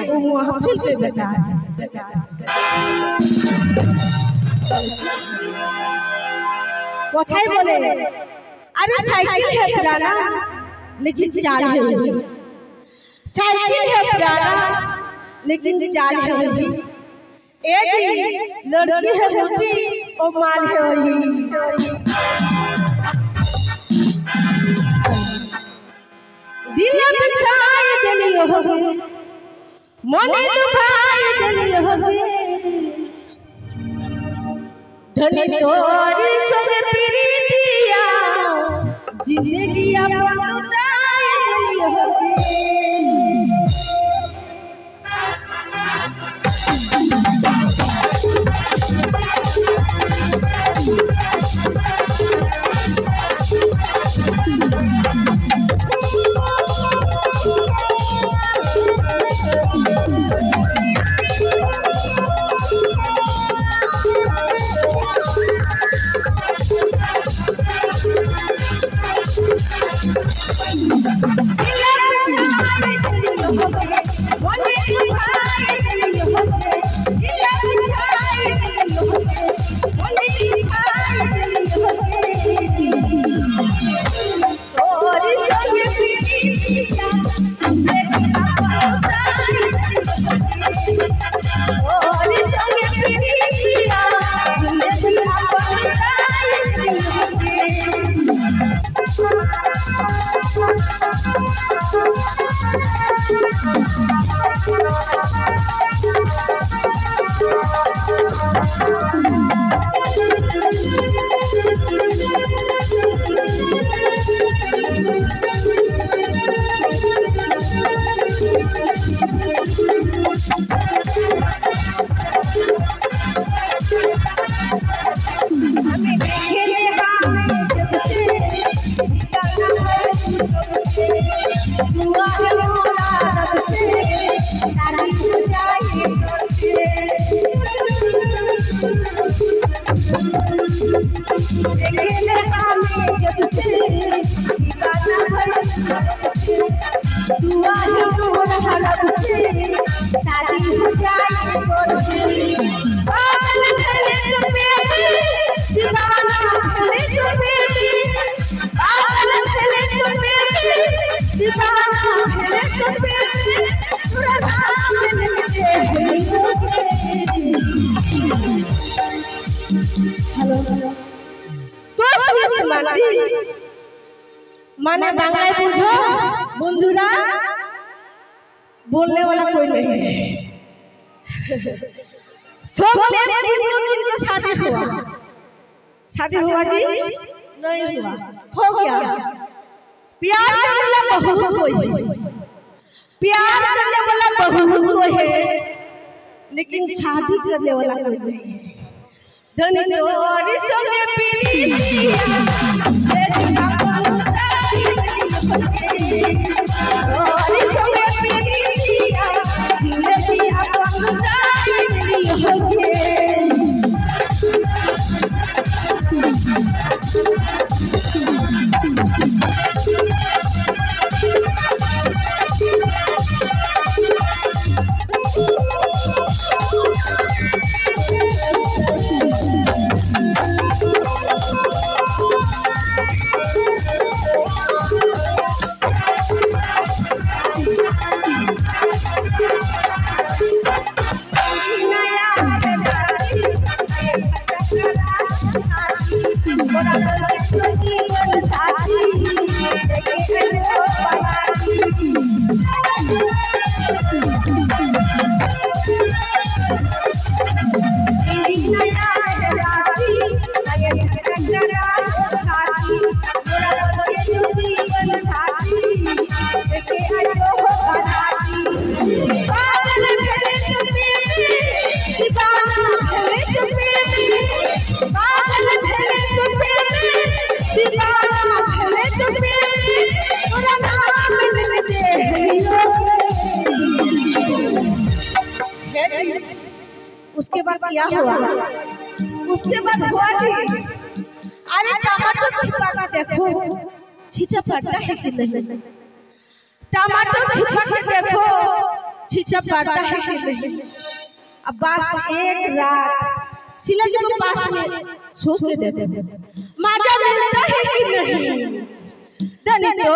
वो महफिल पे बेकार है। कोথায় बोले अरे साइकिल है पुराना लेकिन चाल है वही, साइकिल है पुराना लेकिन चाल है वही, एक लड़की है मोटी और माल है वही। दिल बिछाए दिलियो होगे मने दुखाए दिलियो होगे धनी तोरी संगे प्रीतिया जिंदगी अपन लुटाए दिलियो होगे। माने बांग्लाয় बुझो बंधुरा बोलने वाला कोई नहीं है। सब किनको शादी हुआ जी नहीं हुआ, हो गया। प्यार करने वाला बहुत कोई है, प्यार करने वाला बहुत कोई है, लेकिन शादी करने वाला कोई नहीं है। धनी तोरी संगे प्रीतिया उसके बाद क्या हुआ? उसके बाद हुआ जी, अरे टमाटर छिपा के देखो छींटा पड़ता है कि नहीं। टमाटर छिपा के देखो छींटा पड़ता है कि नहीं। अब बस एक रात शीला जी को पास में सो के देते हैं, मजा मिलता है कि नहीं। धनी तो